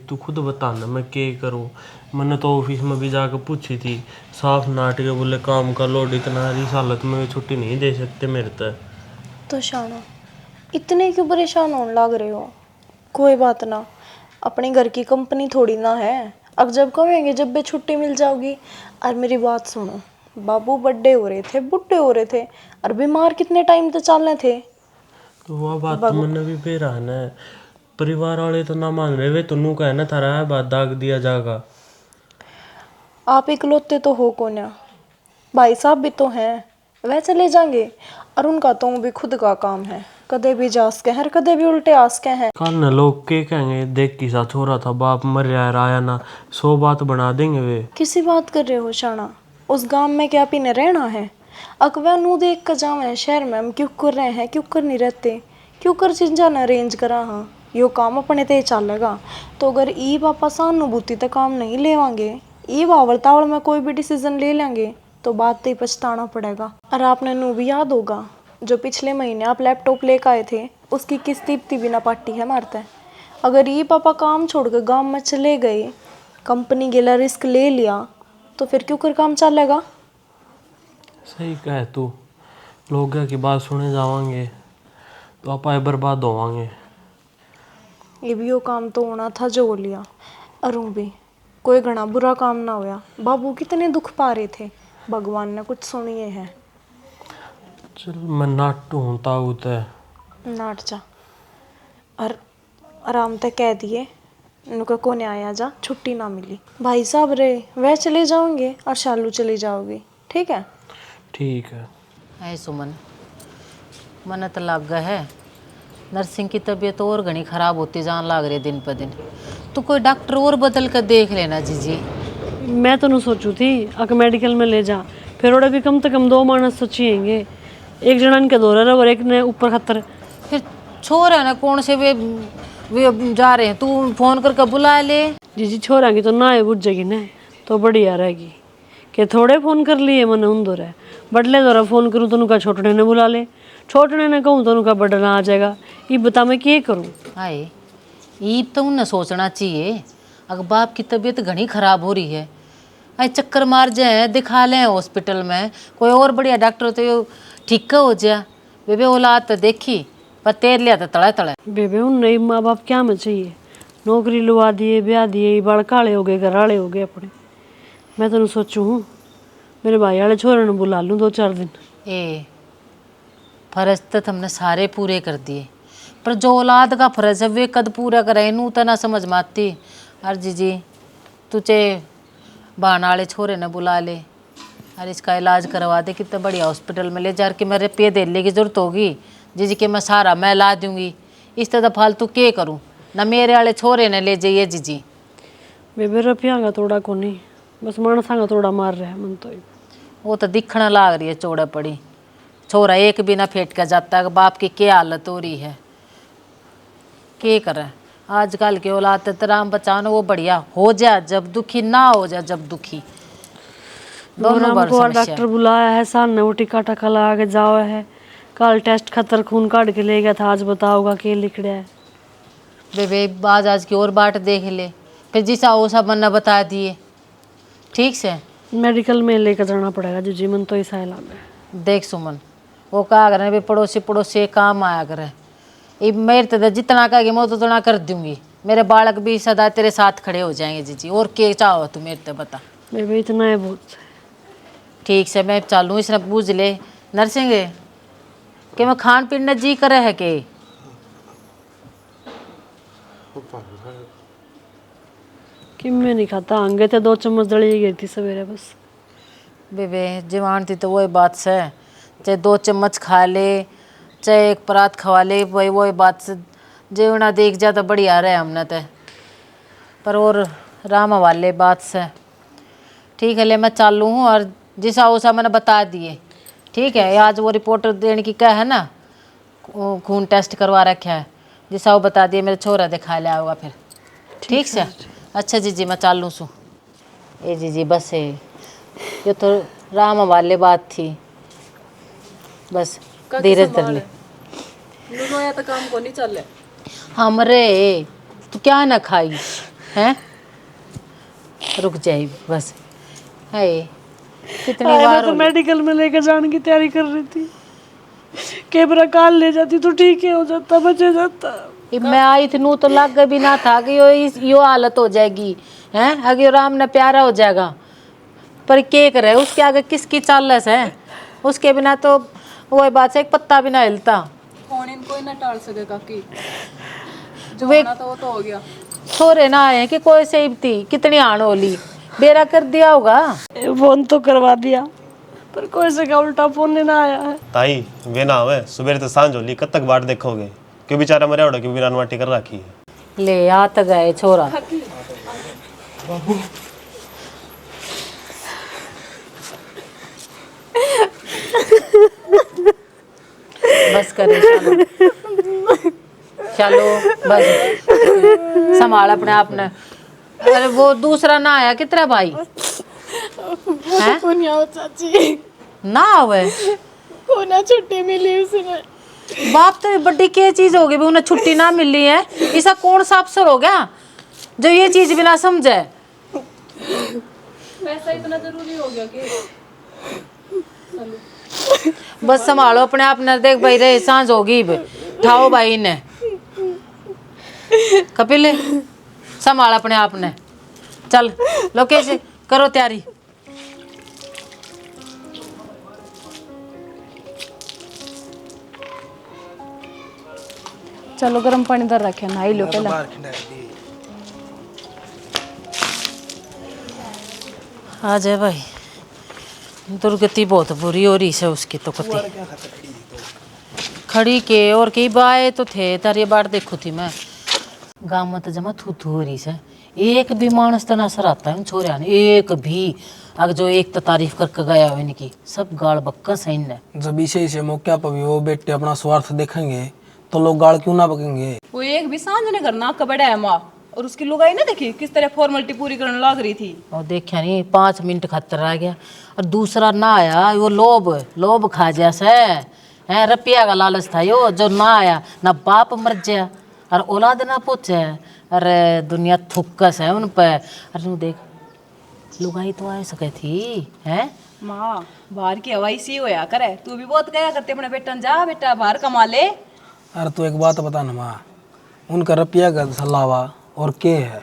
तू खुद बताना मैं क्या करूँ। मैंने तो ऑफिस में भी जाकर पूछी थी, साफ नाट के बोले काम का लोड इतना है, इस हालत में छुट्टी नहीं दे सकते मेरे तक। तो शाना इतने क्यों परेशान होने लग रहे हो? कोई बात ना, अपने घर की कंपनी थोड़ी ना है। अब जब कहेंगे जब भी छुट्टी मिल जाओगी। और मेरी बात सुनो, बाबू बड्डे हो रहे थे, बुढ़े हो रहे थे, और बीमार कितने टाइम तक चलने थे। तो वह बात तो मैंने भी बेरान है, परिवार वाले तो ना मान रहे, वे तुनू का है ना थारा है बात दाग दिया जाएगा। आप इकलौते तो हो को ना, भाई साहब भी तो हैं, वह चले जाएंगे। और उनका तो भी खुद का काम है, कदे भी जा सके हैं कदे भी उल्टे आ सके हैं। कल न लोग के कहेंगे, देख किसा छोरा था बाप मर रहा है आया ना, 100 बात बना देंगे वे। किसी बात कर रहे हो शाना? उस गांव में क्या पीने रहना है? अकवा नू देख कर जावे शहर में हम क्यों कर रहे हैं, क्यों कर नहीं रहते, क्यों कर चीजा न अरेंज करा। हाँ यो काम अपने ते चलेगा। तो अगर ई पापा सहानुभूति तक काम नहीं लेवांगे, ई बावल तावल में कोई भी डिसीजन ले लेंगे, तो बात तो पछताना पड़ेगा। और आपने नू भी याद होगा, जो पिछले महीने आप लैपटॉप लेकर आए थे, उसकी किस्ती इतनी बिना पार्टी है मारते। अगर ये पापा काम छोड़कर गांव में चले गए, कंपनी गेला रिस्क ले लिया, तो फिर क्यों कर काम चलेगा? सही कहे तू, लोग की बात सुने जावांगे तो आप बर्बाद होवांगे। ये भी वो काम तो होना था जो हो लिया। अरुण भी कोई घना बुरा काम ना होया। बाबू कितने दुख पा रहे थे, भगवान ने कुछ सुनिए है। चल मैं नाट ढूंढता उते नाट जा और आराम तक कह दिए उनका कोने आया जा, छुट्टी ना मिली। भाई साहब रे वह चले जाओगे और शालू चली जाओगी, ठीक है? ठीक है। है सुमन, मन तो लग गया है, नर्सिंग की तबीयत और घनी ख़राब होती जान लग रही है दिन पर दिन। तो कोई डॉक्टर और बदल कर देख लेना जीजी। मैं तो नहीं सोचू थी अगर मेडिकल में ले जा, फिर और भी कम से कम 2 मानस सोचिएंगे, एक जना इनके दो रहा और एक ने ऊपर खतर। फिर छोर है ना कौन से वे जा रहे हैं, तू फोन करके बुला ले। जी छोरा की तो ना है बुझ जाएगी ना, तो बढ़िया रहेगी कि थोड़े फोन कर लिए मैंने उन दो रहे बडले द्वारा फोन करूँ तो उनका छोटने ने बुला ले, छोटने ने कहूँ तो उनका बडना आ जाएगा। ये बता मैं क्या करूँ? हाय ये तो उन्हें सोचना चाहिए, अगर बाप की तबीयत घनी ख़राब हो रही है, अरे चक्कर मार जाए दिखा लें हॉस्पिटल में, कोई और बढ़िया डॉक्टर तो ठीक हो जाए। बेबे औलाद तो देखी पर तेर लिया तो तड़े तड़े। बेबे उन नई माँ बाप क्या में चाहिए, नौकरी लुआ दिए, ब्याह दिए, बड़काले हो गए, घराले हो गए अपने। मैं तो सोचू हूँ मेरे भाई वाले छोरे ने बुला लूँ 2-4 दिन। ए फर्ज तो हमने सारे पूरे कर दिए, पर जो औलाद का फर्ज है वे कद पूरा करे नू तो ना समझ में आती। और जीजी तुझे बहाना वाले छोरे ने बुला ले और इसका इलाज करवा दे, कितना बढ़िया हॉस्पिटल में ले जा के मेरे रुपये देने की जरूरत होगी जीजी के मैं सारा मैं ला दूंगी। इस तरह फालतू के करूँ ना, मेरे वाले छोरे ने ले जाइए जीजी। बेबे रुपया का थोड़ा को नहीं, बस मानसा का थोड़ा मार रहा है मन तो। वो तो दिखना लाग रही है चौड़ा पड़ी, छोरा एक भी ना फेंट कर जाता है, बाप की क्या हालत हो रही है। क्या करे आजकल के औलाद तो राम बचानो वो बढ़िया हो जा जब दुखी, ना हो जा जब दुखी, दोनों बार को समस्या। डॉक्टर बुलाया है, सामने वो टिका टका लगा के जाओ है, कल टेस्ट खतर खून काट के ले गया था, आज बताओगा क्या लिख रहा है। बेबे बाज आज की और बाट देख ले, फिर जिसा वो सब मन्ना बता दिए ठीक से। मेडिकल में लेकर जाना पड़ेगा जी, मन तो ऐसा लग है। देख सुमन वो कहा करे भी पड़ोसी पड़ोसी काम आया करे, ये मेरे तो जितना कहेगी मैं उतना कर दूंगी, मेरे बालक भी सदा तेरे साथ खड़े हो जाएंगे जीजी। और क्या चाहो तू मेरे से बता। बेबे इतना है बहुत। ठीक से मैं चालू इसने पूछ ले नर्सिंग कि मैं खान पीन जी करे है के कि मैं नहीं खाता, आंगे थे 2 चम्मच दली गई थी सवेरे बस। बेबे जवान थी तो वही बात से, चाहे 2 चम्मच खा ले चाहे 1 परात खवा ले, वही बात से जेवना देख जा तो बढ़िया रहे हमने तो, पर और राम वाले बात से। ठीक है ले मैं चालू हूँ, और जिसा उसा मैंने बता दिए ठीक है। आज वो रिपोर्ट देने की क्या है ना, खून टेस्ट करवा रखा है, जिसा वो बता दिए मेरे छोरा दिखा लिया होगा फिर ठीक से। अच्छा जीजी मैं चालू सू। ए जीजी बस है ये तो राम वाले बात थी, बस धीरज धर ले। तो काम को नहीं चल हमरे तू क्या ना खाई हैं? रुक जाए बस। है कितनी मैं बार तो हो मेडिकल में लेकर जाने की तैयारी कर रही थी। कैमरा काल ले जाती तो ठीक है, हो जाता, बचे जाता। गई। मैं आई थी नू तो लग भी ना था कि यो हालत हो जाएगी हैं, अगर राम ने प्यारा हो जाएगा। पर के करे उसके आगे किसकी चालस है, उसके बिना तो वही बात से एक पत्ता भी ना हिलता। कौन इनको ही ना टाल सके काकी, जो वे होना था वो तो हो गया। छोरे ना आए कि कोई सेब थी, कितनी आण होली बेरा कर दिया होगा। फोन तो करवा दिया पर कोई से का उल्टा फोन ना आया है। ताई वे ना हवे सुबह तो सांझ होली, कब तक बाट देखोगे? क्यों बेचारा मरे उड़ा क्यों बिना माटी कर रखी है। ले आ तो गए छोरा। बस करे चलो, चलो बस संभाल अपने आप ने। अरे वो दूसरा ना आया कितना भाई हैं? चाची ना आवे को ना छुट्टी मिली उसने। बाप तो बड़ी क्या चीज होगी भी उन्हें छुट्टी ना मिली है, ऐसा कौन सा अफसर हो गया जो ये चीज भी ना समझे। पैसा इतना जरूरी हो गया कि बस संभालो अपने आप ने। देख भाई रे सांझ होगी, उठाओ भाई ने। कपिल संभाल अपने आप ने। चल लोकेश करो तैयारी। चलो गर्म पानी दर रखे, नहाई लो पहले। आ जाए भाई, दुर्गति बहुत बुरी हो रही है उसकी तो कति खड़ी के और कई बाए तो थे तारी बार देखो थी मैं गाँव में तो जमा थू थू हो रही है। एक भी मानस तो ना सर आता है छोरे ने, एक भी अगर जो एक तो तारीफ करके गया हो इनकी, सब गाड़ बक्का सही ने। जब इसे मौके पर भी वो बेटे अपना स्वार्थ देखेंगे तो लोग गाड़ क्यों ना बकेंगे। वो एक भी सांझ ने करना कबड़ा है माँ, और उसकी लुगाई ना देखी किस तरह फॉर्मेलिटी पूरी करने लग रही थी। और देखा नहीं 5 मिनट खतर रह गया। और दूसरा ना आया वो लोभ खा जैसे है, रुपया का लालच था यो जो ना आया, ना बाप मर गया और औलाद ना पूछे। अरे दुनिया थुक्कस है उन पे। अरे तू देख लुगाई तो आ सके थी हैं। माँ बाहर की हवा इसी होया करे, तू भी बहुत गया करते अपने बेटा ने, जा बेटा बाहर कमा ले। अरे तू एक बात बता ना माँ, उनका रुपया का सलावा और के है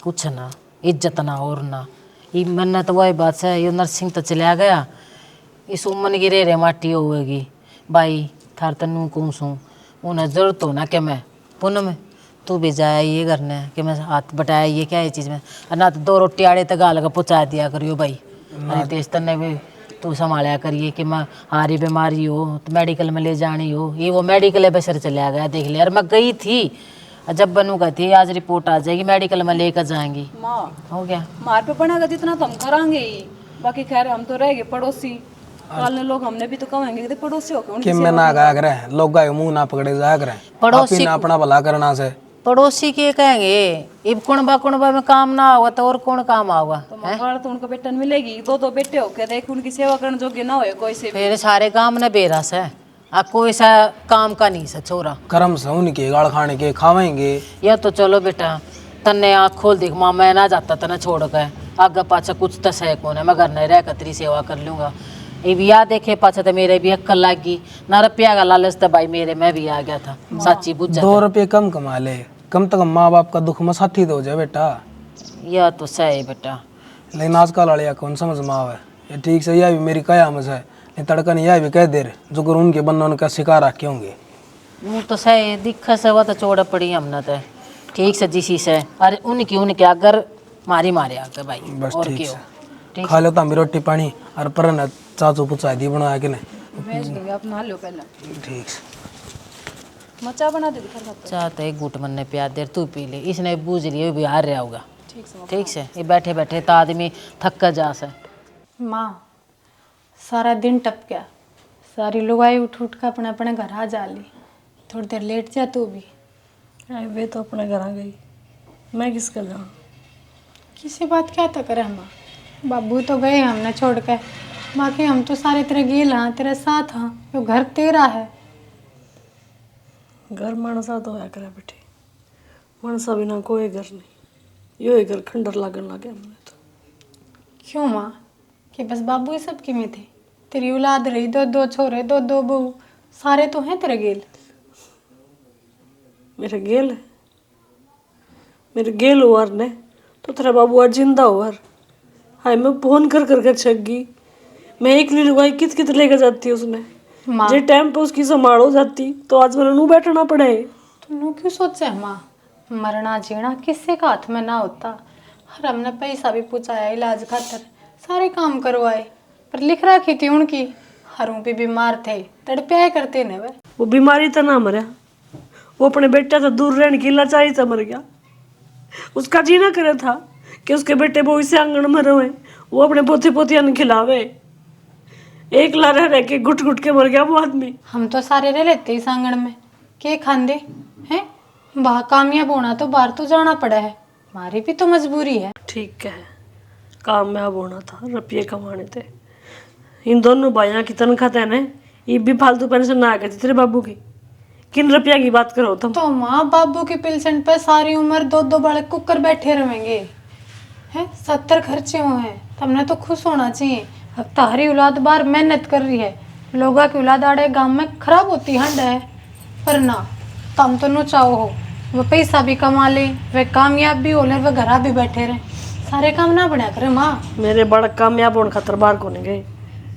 कुछ ना इज्जत ना और ना ये मन तो वही बात है। ये नरसिंह तो चला गया, इस उमन की रे माटी होगी भाई थार तनु कौन सू उन्हें जरूरत हो ना कि मैं पुनः में तू भी जाए ये करने कि मैं हाथ बटाया ये क्या है चीज़ में। और ना तो 2 रोटी आड़े तक गाल का पहुँचा दिया करियो भाई। अरे तेज तन्ने भी तू संभाला करिए कि मैं हारी बीमारी हो तो मेडिकल में ले जानी हो। ये वो मेडिकल बसर चला गया देख लिया। और मैं गई थी जब बनू गई थी आज रिपोर्ट आ जाएगी मेडिकल में लेकर जाएंगी। माँ हो गया मार पे पड़ेगा जितना तो हम करांगे ही, बाकी खैर हम तो रह गए पड़ोसी, कल लोग हमने भी तो कहेंगे कि पड़ोसी हो कि मैं ना गाया करे, लोग गाय मुंह ना पकड़े जाया करे, पड़ोसी ना अपना भला करना से। पड़ोसी के कहेंगे इब कुणबा में काम ना होगा तो और कौन काम आएगा। तो मकान तो उनको बेटन मिलेगी, 2 बेटे होके देख उनकी सेवा करने जोगे ना होए कोई से। फिर सारे काम ने बेरस है आ कोई सा काम का नहीं सा छोरा। कर्म से उनके गाड़ खाने के खावेंगे। या तो चलो बेटा तन्ने आँख खोल देख माँ, मैं ना जाता तना छोड़ कर आगे पाछा कुछ तो सह कौन है, मैं घर नहीं रह कर तेरी सेवा कर लूँगा। ये भी याद देखे पाछा तो मेरे भी अक्कल लग गई ना, रुपया का लालच तो भाई मेरे में भी आ गया था सच्ची बुझ 2 रुपये कम कमा ले, कम से कम माँ बाप का दुख में साथी दो जाए बेटा। या तो सही बेटा। लेकिन आजकल वाले कौन समझ में आवे, ये ठीक से यह भी मेरी कयामत है, नहीं तड़कन यह भी कह दे रहे जो कर उनके बनने उनका शिकार आके होंगे। वो तो सही दिक्कत से वो तो चौड़ा पड़ी हमने तो ठीक से जिसी से। अरे उनके अगर मारी मारे आके भाई बस और ठीक क्यों से खा लो तांबी रोटी पानी और पर न चाचू पुचा दी बना के नहीं भेज देंगे आप नहा लो पहले। ठीक से। मचा बना दे दिखा सकते। चाह तो एक घूट मन ने प्यार देर तू पी ले, इसने बूझ लिया भी हार रहा होगा। ठीक से ये बैठे बैठे तो आदमी थक कर जा से। माँ सारा दिन टप गया, सारी लुगाई उठ उठ कर अपने अपने घर आ जा ली, थोड़ी देर लेट जा तू भी। वे तो अपने घर आ गई, मैं किस कर जाऊँ। किसी बात क्या था करे माँ, बाबू तो गए हमने छोड़ के, बाकी हम तो सारे तेरे गेल हाँ तेरे साथ हाँ, यो घर तेरा है। घर मनसा तो है करे बेटी, मनसा बिना कोई घर नहीं। यो एक घर खंडर लागन लगे हमने तो। क्यों माँ? कि बस बाबू ही सबकी में थे? तेरी औलाद रही, दो दो छोरे, दो दो बहू, सारे तो हैं तेरे गेल। मेरे गेल है, मेरे गेल हुआर ने तो तेरा बाबू आज जिंदा हुआर। हाय मैं फोन कर कर छक गई, मैं एक लुगाई कित कित लेकर जाती उसने, माँ जे टाइम पे उसकी संभाल हो जाती तो आज मैंने नू बैठना पड़े। तू क्यों सोचे माँ? मरना जीना किसी का हाथ में ना होता। और हमने पैसा भी पूछाया इलाज खातर, सारे काम करवाए, पर लिख रखी थी उनकी। हरों भी बीमार थे, तड़प्याए करते ने वे। वो बीमारी तो ना मरा, वो अपने बेटे से दूर रहने की लाचारी से मर गया। उसका जीना करे था कि उसके बेटे वो इसे आंगन में रहे, वो अपने पोते पोतिया ने खिलावे। एक ला रह के घुट घुट के मर गया वो आदमी। हम तो सारे रह लेते इस आंगन में, के खांदे हैं? बाहर कामयाब होना तो बाहर तो जाना पड़ा है, हमारी भी तो मजबूरी है। ठीक है, कामयाब होना था, रुपये कमाने थे। इन दोनों भाइयों की तनख्वाह तय ने ये भी फालतू पेंशन ना आ गई थी तेरे बाबू की। किन रुपया की बात करो तुम? तो माँ बाबू की पेंशन पे सारी उम्र दो दो बड़े कुकर बैठे रहेंगे हैं? 70 खर्चे हुए हैं, तुमने तो खुश होना चाहिए। अब तारी औलाद बाहर मेहनत कर रही है, लोगों की औलाद आड़े गांव में खराब होती हंड है। पर ना, तुम तो नो चाहो हो वो पैसा भी कमा ले, वे कामयाब भी हो ले, वे घर भी बैठे रहे, सारे काम ना बढ़िया करे माँ। मेरे बालक कामयाब होने खातर बाहर को नहीं गए,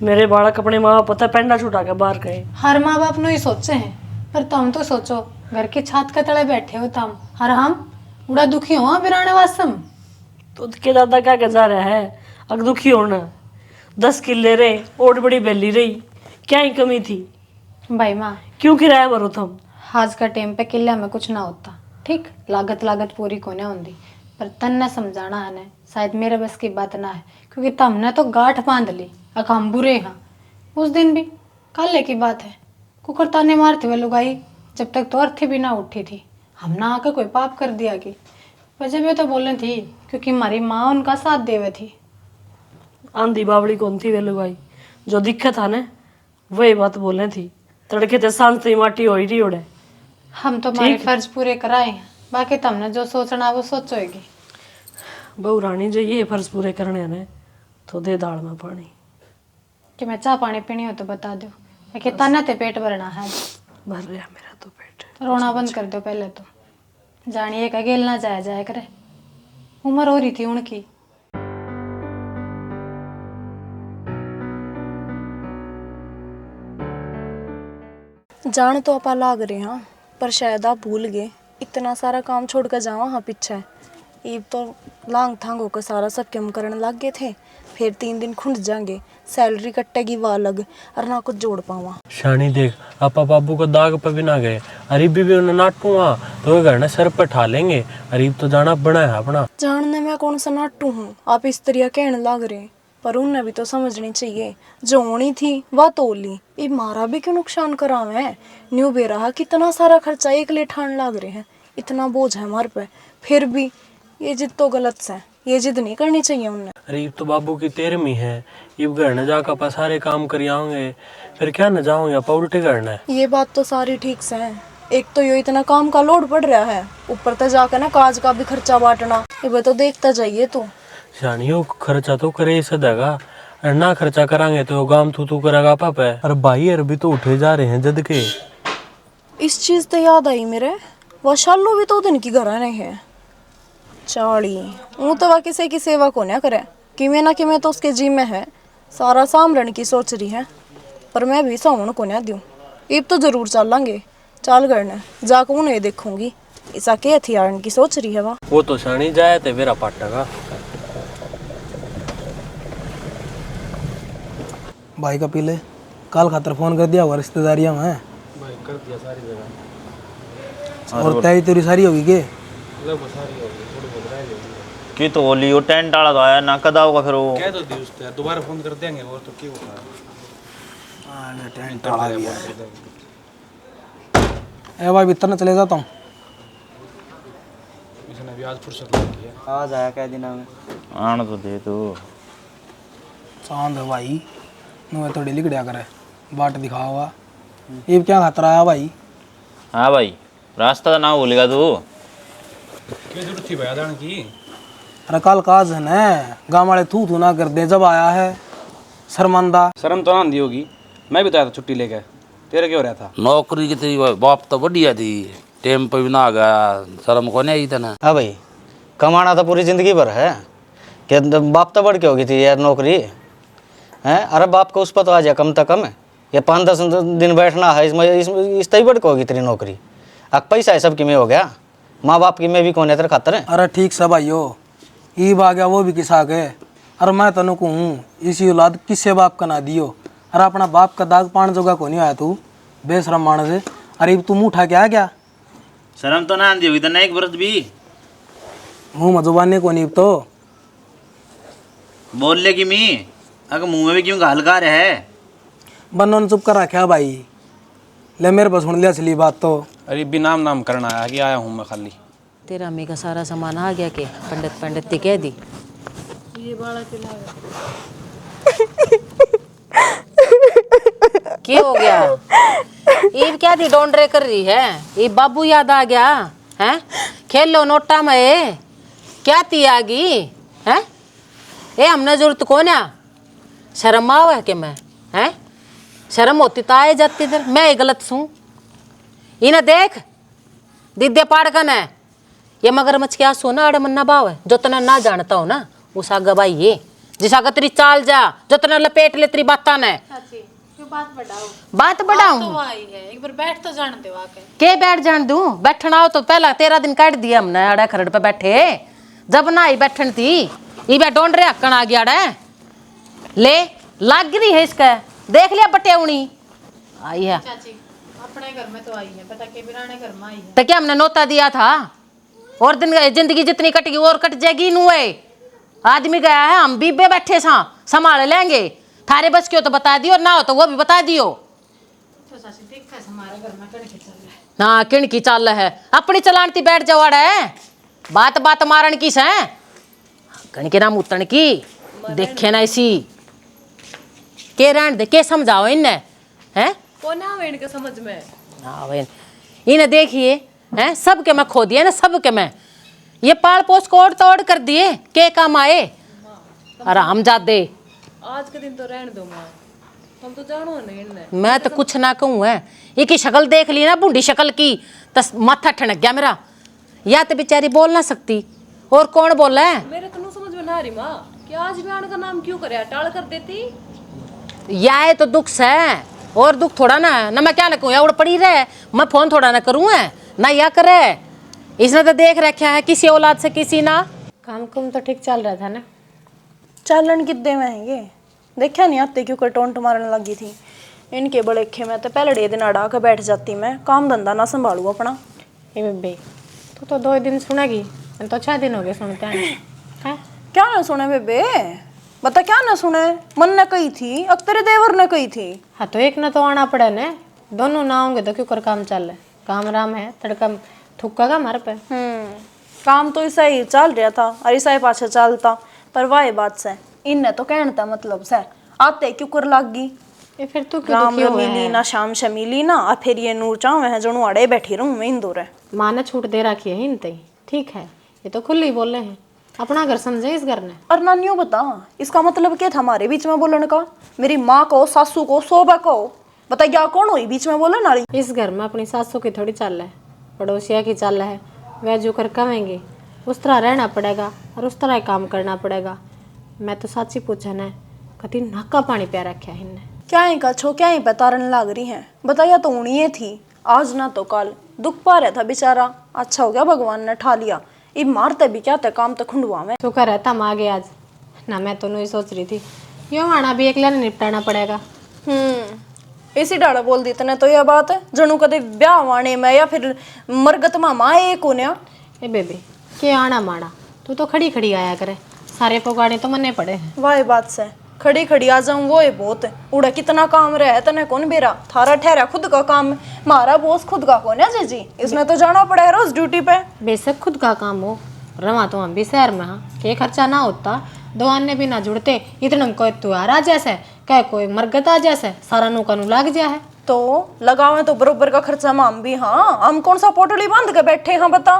मेरे बालक अपने माँ बाप पता पेंडा छुटा के बाहर गए। हर माँ बाप नो ही सोचे हैं, पर तुम तो सोचो घर की छत के तले बैठे हो तुम, और हम उड़ा दुखी हो बिराने वासम। तो के दादा क्या जा रहा है अग दुखी होना? 10 किले रहे, ओट बड़ी बेली रही, क्या ही कमी थी? भाई माँ क्यों किराया भरो तुम? आज का टाइम पे किले में कुछ ना होता, ठीक लागत लागत पूरी कोने होंगी, पर तन ने समझाना है ने शायद मेरे बस की बात ना है, क्योंकि तुमने तो गांठ बांध ली। अक हम बुरे हाँ, उस दिन भी काले की बात है, कुकर ताने मारते हुए लुगाई, जब तक तो अर्थी भी ना उठी थी। हम ना आकर कोई पाप कर दिया कि वजह भी तो बोलने थी, क्योंकि हमारी माँ उनका साथ देवे थी। आंधी बावड़ी कौन थी वे लुगाई, जो दिक्कत था ने वही बात बोलने थी। तड़के ते सांझ ते माटी हो रही ओड़े। हम तो हमारे फर्ज पूरे कराए हैं, बाकी तुमने जो सोचना वो सोचोगी। बहु रानी जो ये फर्ज पूरे करने ने तो दे दाल में पानी। कि मैं चाह पानी पीनी हो तो बता दो, कि तना ते पेट भरना है। भर रहा मेरा तो पेट। रोना बंद कर दो पहले तो, जानिए का गेल ना जाया जाया करे, उम्र हो रही थी उनकी। जान तो आपा लाग रहे हाँ, पर शायद आप भूल गए इतना सारा काम छोड़ कर जावा हाँ पीछे। ईब तो लांग थांग होकर सारा सब कम करने लग गए थे, फिर 3 दिन खुंड जाएंगे, सैलरी कटेगी वो अलग, और ना कुछ जोड़ पावा। शानी देख, आपा बाबू को दाग पे भी ना गए, अरीब भी उन्हें नाटू वहाँ तो वे घर ने सर पे ठा लेंगे। अरीब तो जाना बना है अपना। जानने में कौन सा नाटू हूँ, आप इस तरह कहने लग रहे, पर उन्हें भी तो समझनी चाहिए जो होनी थी वह तो ली। ये मारा भी क्यों नुकसान करा है? न्यू बेरा कितना सारा खर्चा एक ले ठान लग रहे हैं, इतना बोझ है हमारे पे, फिर भी ये जिद तो गलत है, ये जिद नहीं करनी चाहिए उन्हें। अरीब तो बाबू की 13वीं है, इब घर न जाकर आपा सारे काम कर आओगे, फिर क्या न जाओगे आपा उल्टे करना है। ये बात तो सारी ठीक से है, एक तो यो इतना काम का लोड पड़ रहा है, ऊपर तो जाकर ना काज का भी खर्चा बांटना, ये तो देखता जाइए। तो शानियों खर्चा तो करे ही सदेगा, और ना खर्चा करांगे तो गाम तू करेगा पापा। और भाई अर भी तो उठे जा रहे हैं जद के। इस चीज तो याद आई मेरे, वह शालू भी तो दिन की घर नहीं है चाली, वो तो वह किसी की सेवा को ना करे, किमें ना किमें तो उसके जी में है, सारा सामरण की सोच रही है, पर मैं भी सामण को ना दूं। ईब तो जरूर चलेंगे, चाल करना जाकर उन्हें देखूंगी, ऐसा क्या हथियार की सोच रही है वो तो शानी जाए थे मेरा पाटा का। भाई का पीले काल खातर फोन कर दिया हुआ रिश्तेदारियां में भाई कर दिया सारी जगह। और तैयारी तेरी सारी होगी के? लगभग सारी होगी, थोड़ी बहुत रह गई। की तो होली वो टेंट वाला तो आया ना, कद आओगा फिर वो? कह तो दी उससे दोबारा फोन कर देंगे, और तो क्यों होता है। टेंट वाला भी है। ए भाई भीतर ना चले जाता हूँ। इसने भी आज फुर्सत लगी है। आज आया क्या दिन में? आना तो दे तू। चांद है भाई, नो थोड़ी लिखड़िया करे, बाट दिखा हुआ। ये क्या खतरा है भाई? हाँ भाई, रास्ता तो ना भूलेगा तू। क्या जरूरत थी भाई आदान की? अरे कल काज है न, गाँव वाले थू थू ना कर दे जब आया है शर्मंदा। शर्म तो ना दी होगी, मैं भी तो आया था छुट्टी लेके। तेरे क्यों रहा था? नौकरी की तेरी बाप तो बढ़िया थी, टाइम पे भी ना आ गया, शर्म को नहीं आई था ना। हाँ भाई, कमाना तो पूरी जिंदगी भर है, कि बाप तो बढ़ के होगी थी यार नौकरी है। अरे बाप को उस पर तो आ जाए कम से कम, ये 5-10 दिन बैठना है, इसमें इस तई बढ़ के होगी तेरी नौकरी। अब पैसा है सबकी में हो गया, माँ बाप की में भी कौन है तेरे खातर है। अरे ठीक सब भाइयों, ईब आ गया वो भी किसा के। अरे मैं तनु को हूँ, इसी औलाद किससे बाप का ना दियो। अरे अपना बाप का दाग पान जोगा को नहीं आया तू बेशरम मानस है। अरे तू मुँह उठा के आ गया, शर्म तो ना दी होगी तो ना एक वर्ष भी मुँह में जुबान को नहीं तो बोल ले कि मी अगर मुंह में भी क्यों घालका रहे है। बन्नों ने चुप कर रखा भाई, ले मेरे पास सुन लिया असली बात तो। अरे भी नाम करना आया कि आया हूँ मैं खाली। तेरा अम्मी का सारा सामान आ गया के पंडित ती कह दी। क्या हो गया? ईब क्या दी डोंडरे कर रही है? ये बाबू याद आ गया है? खेल लो नोटा में क्या ती आगी है? ए हमने जरूरत कौन है? शर्म आवा है कि मैं है? शर्म होती तो आए जाती इधर, मैं गलत सूं। इन्हें देख दीदे पाड़कन है ये मगरमच्छ क्या सोना अड़े मन्ना भाव है, जो तना ना जानता हो ना उस आगे भाई ये जिस आगे तेरी चाल जा, जो तना लपेट ले तेरी बात ने। बात बढ़ाऊं तो एक बार बैठ तो जान दे आके। के बैठ जान दूं? बैठना हो तो पहला 13 दिन काट दिया हमने अड़ा खरड़ पे बैठे, जब ना ही बैठन थी ये बै डोंड रे हक्कन आ गया अड़े। ले लाग रही है इसका, देख लिया बटेवनी आई है। चाची अपने घर में तो आई है, पता के बिराने घर में आई है। तो क्या हमने नोता दिया था? और दिन जिंदगी जितनी कटेगी और कट जाएगी। नू है आदमी गया है, हम भी बैठे सा संभाल लेंगे। थारे बस क्यों तो बता दियो, ना हो तो वो भी बता दियो। तो चाची देख कैसे हमारे घर में कण की चल रहा है। हाँ किण की चाल है, अपनी चलानती बैठ जाओ है। बात मारन की से कण के नाम उतन की देखे ना इसी के रहन दे के समझाओ इन्हें हैं कौन आवे इनके समझ में? इन्हें देखिए हैं सबके मैं खो दिए ना, सबके मैं ये पाल पोस को तोड़ कर दिए के काम आए। आराम जादे आज के दिन तो रहने दो माँ, हम तो जानो नहीं इनने। मैं तो कुछ ना कहूँ है, ये की शक्ल देख ली ना बूढ़ी शक्ल की, तस माथा ठनक गया मेरा। या तो बेचारी बोल ना सकती और कौन बोला है? मेरे तो नहीं समझ में ना रही माँ कि आज बयान का नाम क्यों करे, टाल कर देती। या तो दुख है और दुख थोड़ा ना है ना, मैं क्या ना कहूँ उड़ पड़ी रहे, मैं फोन थोड़ा ना करूँ है ना या करे। इसने तो देख रखा है किसी औलाद से किसी ना। काम कुम तो ठीक चल रहा था ना? चालन कितने महंगे देखा नहीं आते क्यों कर टोंट मारने लगी थी। इनके बड़े खे में तो पहले 1.5 दिन अड़ा के बैठ जाती, मैं काम धंधा ना संभालू अपना। ये बेबे तू तो 2 दिन सुनेगी, तो 6 दिन हो गए सुनते हैं। क्या ना सुने बेबे, बता क्या ना सुने? मन ने कही थी, अब तेरे देवर ने कही थी। हाँ तो एक ना तो आना पड़े ने, दोनों ना होंगे तो क्यों कर काम चल रहा है? काम राम है तड़का थुक्का का मार पे। काम तो ऐसा ही चल रहा था और ऐसा ही पाछे चलता, पर वाह बात से इनने तो कहने था मतलब से आते क्यों कर लागी। ये फिर तू राम मिली ना शाम से मिली ना, और फिर ये नूर चाव है जो अड़े बैठी रहूं मैं इंदौर है। माँ ने छूट दे रखी है इनते, ठीक है ये तो खुले ही बोल रहे हैं, अपना घर समझे इस घर ने। और नानियों बता इसका मतलब क्या था हमारे बीच में बोलने का? मेरी माँ को, सासू को, सोबा को बता क्या कौन हुई बीच में बोलने वाली? इस घर में अपनी सासू की थोड़ी चाल है, पड़ोसिया की चाल है। वह जो कर कहेंगे उस तरह रहना पड़ेगा और उस तरह काम करना पड़ेगा। मैं तो सच्ची पूछा न कति नाका पानी प्या रखा है इनने। क्या ही कछो क्या ही बतारन लाग रही है, बताया तो उड़िए थी आज ना तो कल, दुख पा रहा था बेचारा। अच्छा हो गया भगवान ने ठा लिया, ये मारते भी क्या थे काम तो खुंडवा में। तो कर रहता हम आगे आज ना, मैं तो नहीं सोच रही थी यो आना भी अकेला निपटाना पड़ेगा। इसी डाड़ा बोल दी तने तो यह बात है जनू कदे ब्याह वाने में या फिर मरगत में माँ एक होने। ए बेबी के आना माड़ा तू तो खड़ी खड़ी आया करे, सारे पकाने तो मन्ने पड़े हैं। वाह बात से खड़ी खड़ी आ जाऊं वो है बहुत है। उड़ा कितना काम रहा है तने कौन बेरा, थारा ठहरा खुद का काम, मारा बोस खुद का कौन है जी, इसने तो जाना पड़ा है रोज ड्यूटी पे। बेशक खुद का काम हो, रवा तो हम भी शहर में हाँ, के खर्चा ना होता दुआन ने भी ना जुड़ते, इतना कोई त्योहार आ जैसे क्या कोई मरगत आ जैसे सारा नौका नु लाग जा है। तो लगावे तो बरोबर का खर्चा हम भी, हाँ हम कौन सा पोटली बांध के बैठे हाँ बता।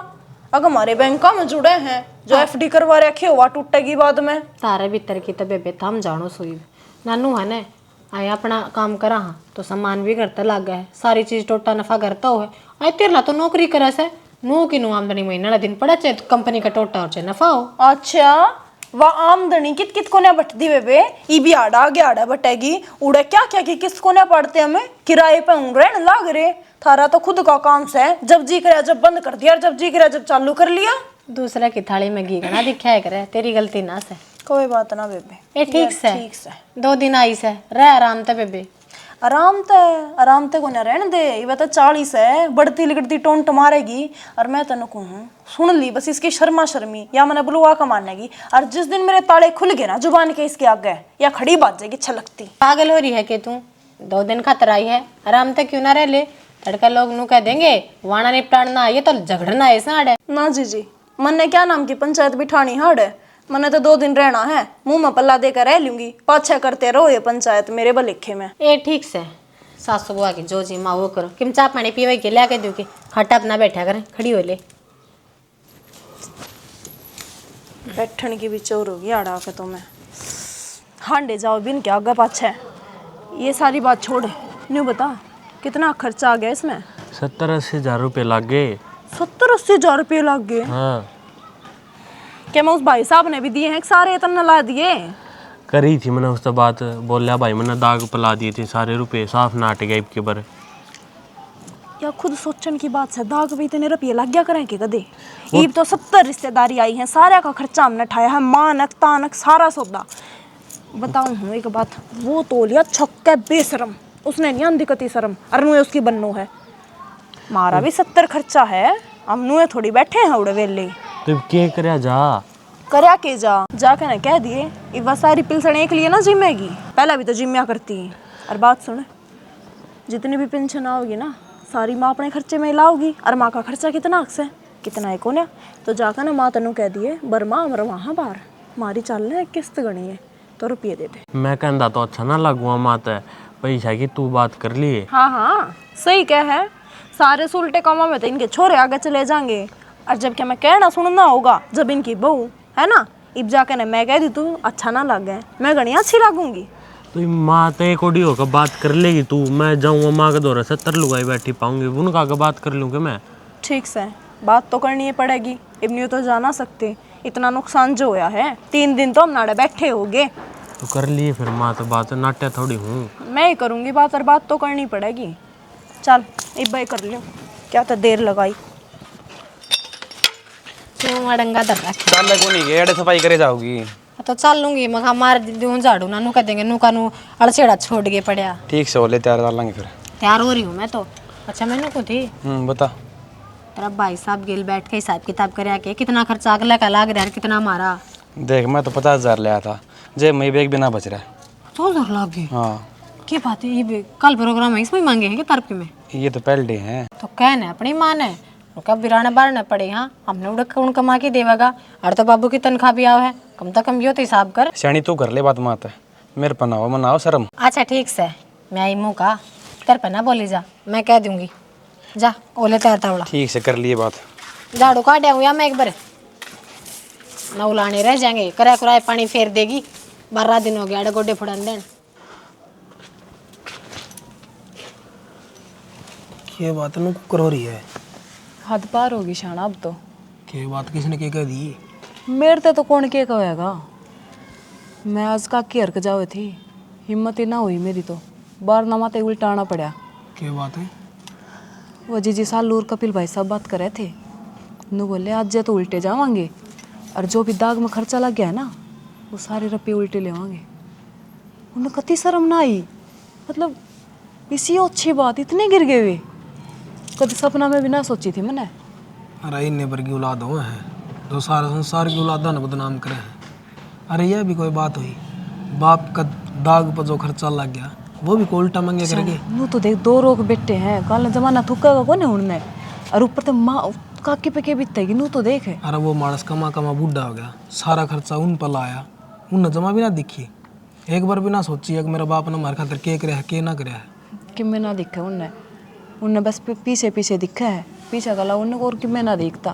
अगर हमारे बैंक में जुड़े हैं जो एफडी करवा रखे हुआ टूटेगी बाद में। तारे भीतर की तो बेबे थम जानो सोई नानू है ने आए अपना काम करा हाँ तो सामान भी करता लागा है सारी चीज टोटा नफा करता हो आए तेरला तो नौकरी करा से नो की नो आमदनी महीना दिन पड़ा चाहे तो कंपनी का टोटा और चाहे नफा हो। अच्छा वह आमदनी कित कित को ना बटती बेबे ई भी आड़ा आगे आड़ा बटेगी उड़े क्या क्या की किसको ना पड़ते हमें किराए पे रहने लाग रहे थारा तो खुद का काम से जब जी करे जब बंद कर दिया जब जी करे जब चालू कर लिया। दूसरा की थाली में घी ना दिखाया करे तेरी गलती ना से कोई बात ना बेबे ये ठीक से 2 दिन आई से रह आराम ते बेबे आराम ते को ना रहने दे ये तो 40 है बढ़ती लिगड़ती टोंट मारेगी और मैं तेन कहूँ सुन ली बस इसकी शर्मा शर्मी या मैंने बुलवा का मानेगी और जिस दिन मेरे ताले खुल गए ना जुबान के इसके आगे या खड़ी बात जाएगी छलकती। पागल हो रही है कि तू 2 दिन खतर आई है आराम तक क्यों ना रह ले लड़का लोग नू कह देंगे वाणा निपटान ना आइए तो झगड़ना है साढ़े ना जी मन ने क्या नाम की पंचायत बिठानी हाड़ मैंने तो 2 दिन रहना है मुंह में पल्ला देकर रह लूंगी पाछा करते रहो ये पंचायत मेरे भलेखे में। ए ठीक से सासू बुआ की जो जी माँ वो करो किम चाह पानी पीवे के लिया के दू की खटा अपना बैठा करें खड़ी हो ले बैठन की भी चोर होगी आड़ा के तो मैं हांडे जाओ बिन के आगे पाछे ये सारी बात छोड़ न्यू बता कितना खर्चा आ गया इसमें। 70-80 हज़ार रुपये लग गए। 70-80 हज़ार रुपये लग गए। हाँ क्या मैं उस भाई साहब ने भी दिए हैं सारे इतना ला दिए करी थी मैंने उससे बात बोलिया भाई मैंने दाग पला दिए थे सारे रुपए साफ नाट गए के बर या खुद सोचन की बात है दाग भी इतने रुपये लग गया करें कि कदे ईब तो 70 रिश्तेदारी आई हैं सारे का खर्चा हमने उठाया है मानक तानक सारा सौदा। बताऊं हूँ एक बात वो तोलिया छक्के बेशरम उसने नहीं आंधी कती शर्म अरनुए उसकी बन्नो है मारा भी 70 खर्चा है हम नुए थोड़ी बैठे हैं उड़े वेले तो क्या करया जा करया के जाके ना कह दिए एक बार सारी पिलसण एक लिए ना जिम्मेगी पहला भी तो जिम्मेया करती है। और बात सुन जितनी भी पेंशन आओगी ना सारी माँ अपने खर्चे में लाओगी और माँ का खर्चा कितना अक्स है कितना है कोने तो जाकर ना माँ तनु कह दिए बर्मा अमर वहाँ बार मारी चाल ने किस्त गणी है तो रुपये दे दे। मैं कहता तो अच्छा ना लगुआ माता पैसा की तू बात कर लिए। हाँ सही कह है सारे सुलटे कामों में तो इनके छोरे आगे चले जाएंगे और जब क्या मैं कहना सुनना होगा जब इनकी बहू है ना इब जाके ना मैं कह दी तू अच्छा ना लगे मैं गणी अच्छी लगूंगी तो माँ तो एक ओडी होकर बात कर लेगी तू मैं जाऊँगा माँ के दौरे 70 लुगाई बैठी पाऊंगी उनका का बात कर लूँगी मैं। ठीक से बात तो करनी ही पड़ेगी इबनी तो जा ना सकते इतना नुकसान जो होया है 3 दिन तो हम नाड़े बैठे हो गए तो कर लिए फिर माँ तो बात नाट्य थोड़ी हूँ मैं ही करूँगी बात और बात तो करनी पड़ेगी। चल एक बार कर लियो क्या तो देर लगाई क्यों अड़ंगा दर रख चल को नहीं गए सफाई करे जाओगी तो चल लूंगी मैं मार दूं झाड़ू ना नू कह देंगे नू का नू अड़सेड़ा छोड़ के पड़या ठीक से बोले तैयार कर लेंगे फिर तैयार हो रही हूँ मैं तो। अच्छा मैंने को थी बता तेरा भाई साहब गेल बैठ के हिसाब किताब करे के कितना खर्चा अगला का लाग रहा है कितना मारा देख मैं तो 50,000 ले आया था जे मई बैग भी ना बच रहा है 100,000 लाग गए। हाँ क्या बात है ये कल प्रोग्राम है इसमें मांगे हैं क्या तरफ में ये तो पहले डे है तो कहने अपनी माँ ने कब बिराने बारने पड़े। हाँ हमने उड़क उन कमा के देवेगा और तो बाबू की तनख्वाह भी आओ है कम तो कम यो तो हिसाब कर श्याणी तू कर ले बात मात है मेरे पनाओ मनाओ शर्म। अच्छा ठीक से मैं आई मुँह का तेरे पे ना बोली जा मैं कह दूंगी जा ओले तैयार तावड़ा ठीक से कर लिए बात झाड़ू काट आऊँ या मैं एक बार ना उलाने रह जाएंगे कराए कराए पानी फेर देगी 12 दिन हो गया अड़े गोडे फुड़ान देन। ये बात नु कुकर हो रही है हद पार होगी शाना अब तो के बात किसने के कह दी मेरे ते तो कौन के कहेगा मैं आज का की हरक जावे थी हिम्मत ही ना हुई मेरी तो बार नमाते उल्टाना पड़ा। के बात है वो जी साल और कपिल भाई साहब बात कर रहे थे नु बोले आज जे तो उल्टे जावांगे और जो भी दाग में खर्चा लग गया है ना वो सारे रुपये उल्टे लेवांगे। उन्हें कति शर्म ना आई मतलब इसी अच्छी बात इतने गिर गए वे कभी सपना में भी ना सोची थी मैंने। अरे इन्ने पर की औलाद हो है जो सारा संसार की औलादा ने बदनाम करे हैं। अरे यह भी कोई बात हुई बाप का दाग पर जो खर्चा लग गया वो भी कोई उल्टा मांगे करेंगे। नू तो देख 2 रोग बेटे हैं कल जमाना थुकेगा कौन है उनने और ऊपर तो माँ काके पे के बीतेगी नू तो देख। अरे वो मानस कमा कमा बूढ़ा हो गया सारा खर्चा उन पर लाया उन जमा भी ना दिखी एक बार भी ना सोची है कि मेरा बाप ने हमारे खातिर के करे है के ना करे है कि मैं ना दिखा उनने बस पीछे पीछे दिखा है पीछे गला उनने और कि मैं ना देखता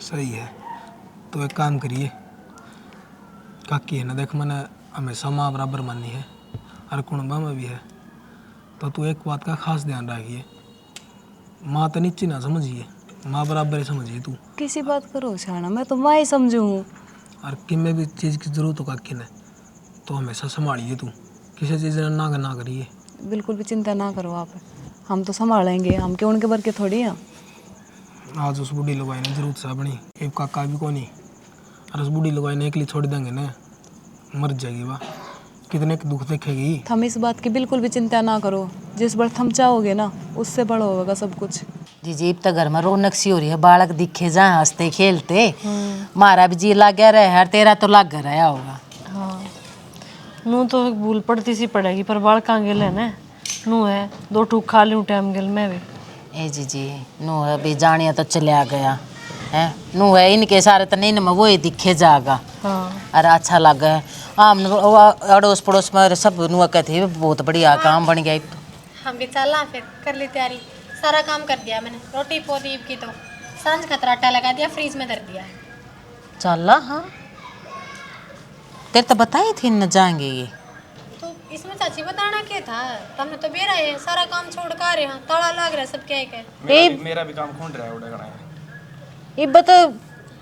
सही है। तो एक काम करिए, काकी है ना, देख मैंने हमेशा माँ बराबर मानी है और कुणबा में भी है, तो तू एक बात का खास ध्यान रखिए, माँ तो नीचे ना समझिए, माँ बराबर ही समझिए तू। किसी बात करो शाना, मैं तो माँ ही समझू हूँ। और किसी भी चीज़ की ज़रूरत हो काकी ने तो हमेशा संभालिए तू, किसी चीज़ ना करिए। बिल्कुल भी चिंता ना करो आप, हम तो संभालेंगे, हम क्यों उनके बर के थोड़ी हैं। आज उस बूढ़ी लगाई ने जरूरत से अपनी एक काका भी को नहीं, और उस बूढ़ी लगाई ने एकली छोड़ देंगे ना, मर जाएगी वाह, कितने दुख देखेगी। हम इस बात की बिल्कुल भी चिंता ना करो, जिस बार थम चाहोगे ना उससे बड़ा होगा सब कुछ। जी अब तो घर में रौनक सी हो रही है, बालक दिखे जाए हंसते खेलते, मारा भी जी लग गया रहा है, तेरा तो लग रहा होगा। हाँ नू तो एक भूल पड़ती सी पड़ेगी, पर बाल कहाँ गेल है ना, नू है 2 ठूक खा लूँ टाइम गेल मैं भी। ए जी नू है भी जानिया तो चलिया गया है, नू है इनके सारे तो नहीं ना वो ही दिखे जाएगा। हाँ अरे अच्छा लग है आम अड़ोस पड़ोस में सब नुआ कहते बहुत बढ़िया काम बन गया। हम भी चला फिर कर ली तैयारी, सारा काम कर दिया मैंने, रोटी पोती की तो सांझ का तराटा लगा दिया, फ्रीज में धर दिया है। चल हाँ तेरे तो बताई थी न जाएंगे ये, तो इसमें चाची बताना क्या था, तुमने तो बेरा है सारा काम छोड़ कर आ रहे हैं, ताला लग रहा है सब क्या है। मेरा भी काम खूंड रहा है उड़ा गड़ा। ये बता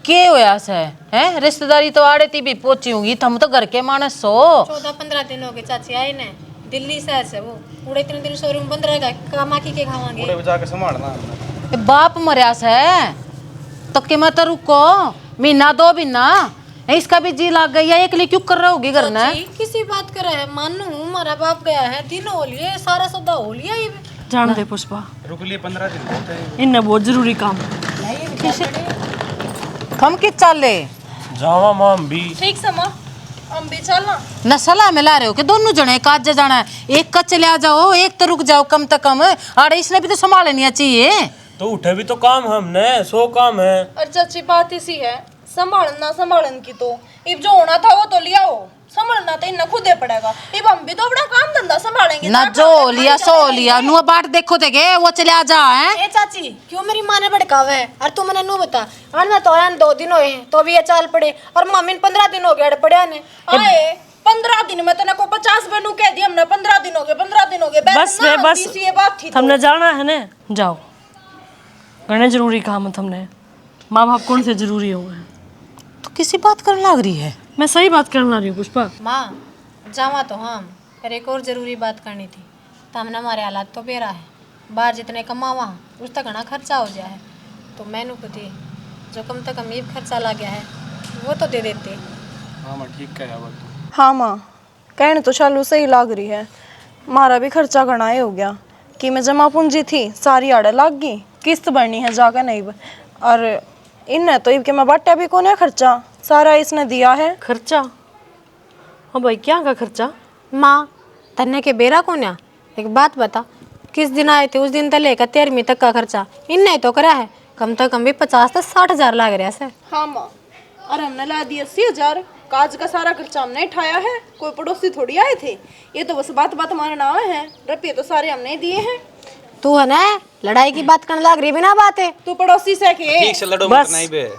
के होया से हैं, रिश्तेदारी तो आड़े ती भी पहुंची होंगी, तुम तो घर के मानस हो। 14-15 दिन हो गए चाची आए ने, दिल्ली शहर से, वो पूरे 3 दिन शोरूम बंद रहेगा, कमा के खावांगे। उड़े जाके संभालना। ए बाप मरिया से तो के मत रुको, महीना 2 महीना इसका भी जी लग गई है, एकली क्यों कर रहे होगी घर में। किसी बात कर रहा है, मानू हमारा बाप गया है, दिन हो लिए सारा सौदा हो लिया ये जान दे पुष्पा, रुक लिए 15 दिन बहुत है। इनने बहुत जरूरी काम हम कि चले जावा माम भी ठीक समा, हम भी चलना। न सलाह में ला रहे हो कि दोनों जने काज जाना है, एक का चले आ जाओ एक तो रुक जाओ कम से कम, अरे इसने भी तो संभालनी चाहिए। तो उठे भी तो काम हमने 100 काम है। और चाची बात इसी है, संभालना संभालन की तो इब जो होना था वो तो लिया हो, संभालना तो इन्हें खुदे पड़ेगा, इब हम भी तो अपना काम धंधा संभालेंगे ना, जो लिया सो लिया, नुआ बाट देखो थे वो चले आ जा है। ए चाची क्यों मेरी माँ ने भड़कावे है, और तू मैंने नू बता, और मैं तो आया 2 दिन हुए हैं तो भी ये चाल पड़े, और मम्मी ने 15 दिन हो गए अड़ पड़े ने आए 15 दिन में तेने को 50 बेनू कह दिया हमने, 15 दिन हो गए 15 दिन हो गए, बस वे बस ये बात थी। हमने जाना है ना, जाओ घने जरूरी काम है तुमने, माँ बाप कौन से जरूरी हो गए। तो किसी बात करने लग रही है, मैं सही बात करने लग रही हूँ पुष्पा। माँ जावा तो हम, पर एक और जरूरी बात करनी थी, तो हमने हमारे हालात तो बेरा है, बाहर जितने कमावा उस तक घना खर्चा हो गया है, तो मैंने पति जो कम से कम ये खर्चा ला गया है वो तो दे देते। हाँ मैं ठीक कह रहा। हाँ माँ कहने तो चालू सही लग रही है, मारा भी खर्चा घना ही हो गया कि मैं जमा पूंजी थी सारी आड़े लाग गई, किस्त भरनी है जाकर नहीं, और इनने तो इनके मैं बाटा भी कौन है, खर्चा सारा इसने दिया है। खर्चा? हाँ भाई क्या का खर्चा? माँ तन्ने के बेरा कौन है, एक बात बता, किस दिन आए थे उस दिन तक लेकर 13वीं तक का खर्चा इनने तो करा है, कम से कम भी 50 से 60 हजार लग रहा है। हाँ माँ, और हमने ला दिया 80,000, काज का सारा खर्चा हमने उठाया है, कोई पड़ोसी थोड़ी आए थे, ये तो बस बात बात हमारे नाम है, रुपये तो सारे हमने ही दिए हैं। तू है ना लड़ाई की बात करने लग रही बिना बात है, तू पड़ोसी से के ठीक से लड़ो मत, नहीं बे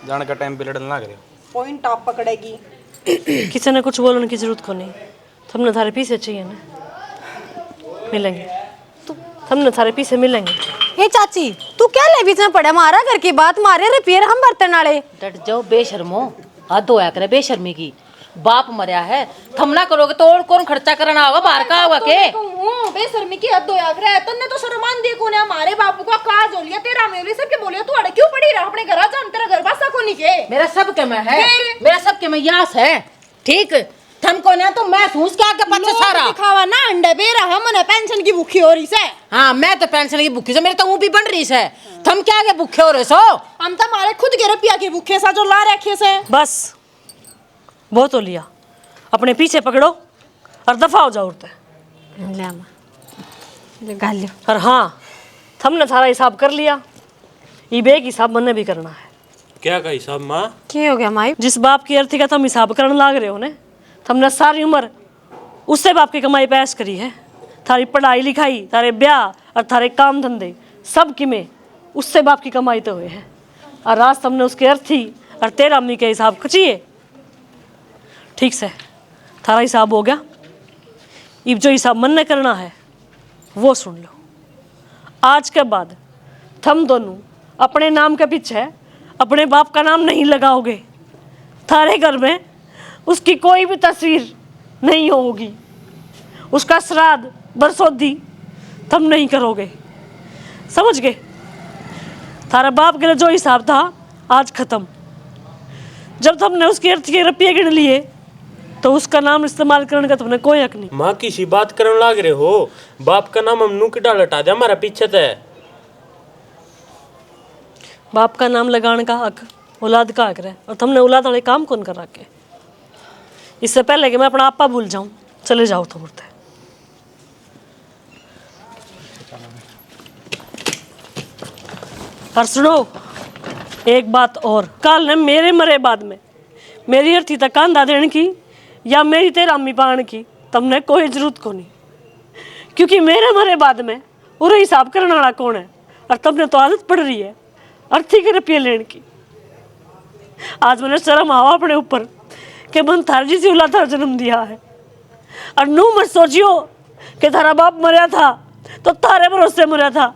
जाने का टाइम पे लड़ने लग रहे पॉइंट आप पकड़ेगी। किसी ने कुछ बोलने की जरूरत को नहीं, तुमने थारे पीछे चाहिए ना, मिलेंगे तुमने थारे पीछे मिलेंगे। ए चाची तू क्या ले बीच में पड़ा, मारा घर की बात मारे रे फिर हम बर्तन वाले। डट जाओ बेशर्मो, हद होया करे बेशर्मी की, बाप मरिया है थम ना करोगे तो और कौन खर्चा करना होगा, बाहर का होगा के बेशर्मी की हद होया करे, तन्ने तो शर्मान दी कोने हमारे बापू का काज हो लिया, तेरा मेरे सब के बोलियो तू अड़े क्यों पड़ी रहा अपने घर, जान तेरा घर बासा को नहीं के, मेरा सब के में है, मेरा सब के में यास है, ठीक थम को ना तो मैं सूस के आगे पीछे सारा दिखावा ना अंडे बेरा है, मने पेंशन की भूखी हो रही से। हाँ मैं तो पेंशन की भूखी से, मेरे तो मुंह भी बन रही से, थम क्या आगे भूखे हो रहे सो, हम तो हमारे खुद के रुपया के भूखे सा जो ला रखे से। बस बहुत हो लिया, अपने पीछे पकड़ो और दफा हो जाओ उड़ते। और हाँ हमने सारा हिसाब कर लिया, ईबे की हिसाब मने भी करना है। क्या का हिसाब माँ? क्या हो गया माई? जिस बाप की अर्थी का तुम हिसाब करने लाग रहे हो ने, तुमने सारी उम्र उससे बाप की कमाई पैस करी है, थारी पढ़ाई लिखाई, थारे ब्याह और थारे काम धंधे सब की में उससे बाप की कमाई तो हुए हैं, और आज तुमने उसके अर्थी और तेरा अम्मी के हिसाब खचिए। ठीक से थारा हिसाब हो गया। अब जो हिसाब मन ने करना है वो सुन लो। आज के बाद तुम दोनों अपने नाम के पीछे अपने बाप का नाम नहीं लगाओगे। थारे घर में उसकी कोई भी तस्वीर नहीं होगी। उसका श्राद्ध बरसोदी तुम नहीं करोगे, समझ गए? थारा बाप के लिए जो हिसाब था आज खत्म। जब तुमने उसके अर्थ के रुपये गिन लिए तो उसका नाम इस्तेमाल करने का तुमने कोई हक नहीं। माँ किसी बात करने लाग रहे हो? बाप का नाम हम नू की डाल हटा दे हमारा पीछे तो है। बाप का नाम लगाने का हक औलाद का हक है और तुमने औलाद वाले काम कौन कर रखे? इससे पहले कि मैं अपना आपा भूल जाऊं, चले जाओ तो बोलते। और सुनो एक बात और, कल ने मेरे मरे बाद में मेरी अर्थी तक कांधा देने की या मेरी तेरा अम्मी पान की तुमने कोई जरूरत को नहीं, क्योंकि मेरे मरे बाद में उरे हिसाब करने वाला कौन है? और तुमने तो आदत पड़ रही है अर्थी के रुपये लेने की। आज मैंने शर्म आवा अपने ऊपर कि मन थार जिसी औलाद थार जन्म दिया है। और नू मत सोचियो कि थारा बाप मरा था तो थारे भरोसे मरा था।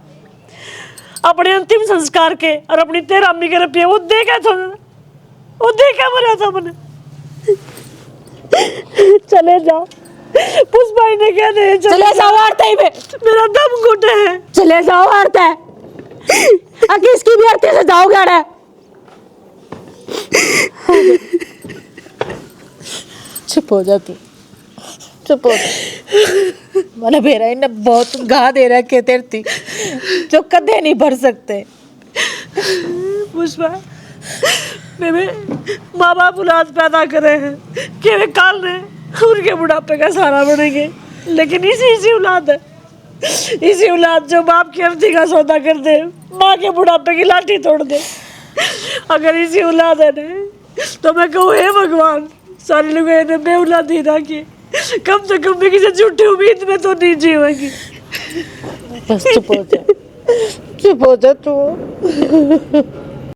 अपने अंतिम संस्कार के और अपनी तेरा अम्मी के रुपये वो देखा था, वो देखा मरा था मैंने। चले जाओ, पुष्पाई ने क्या दे चले जाओ आरती में, मेरा दम घुटे है। चले जाओ आरती। किसकी भी आरती से जाओगे? अरे चुप हो जा तू, चुप हो जा। मैंने बेरा इन्हें बहुत गा दे रखे तेरे थी जो कदे नहीं भर सकते। पुष्पा मेरे माँ बाप औलाद पैदा करे हैं कि वे काल ने उनके बुढ़ापे का सहारा बनेंगे, लेकिन इसी औलाद है, इसी औलाद जो बाप की अर्थी का सौदा कर दे, माँ के बुढ़ापे की लाठी तोड़ दे। अगर इसी औलाद है ना तो मैं कहूँ हे भगवान, सारे लोग ने बेऔलादी ना की, कम से कम भी किसी झूठी उम्मीद में तो नहीं जीवेंगी। बस चुप हो जा, चुप हो जा तू।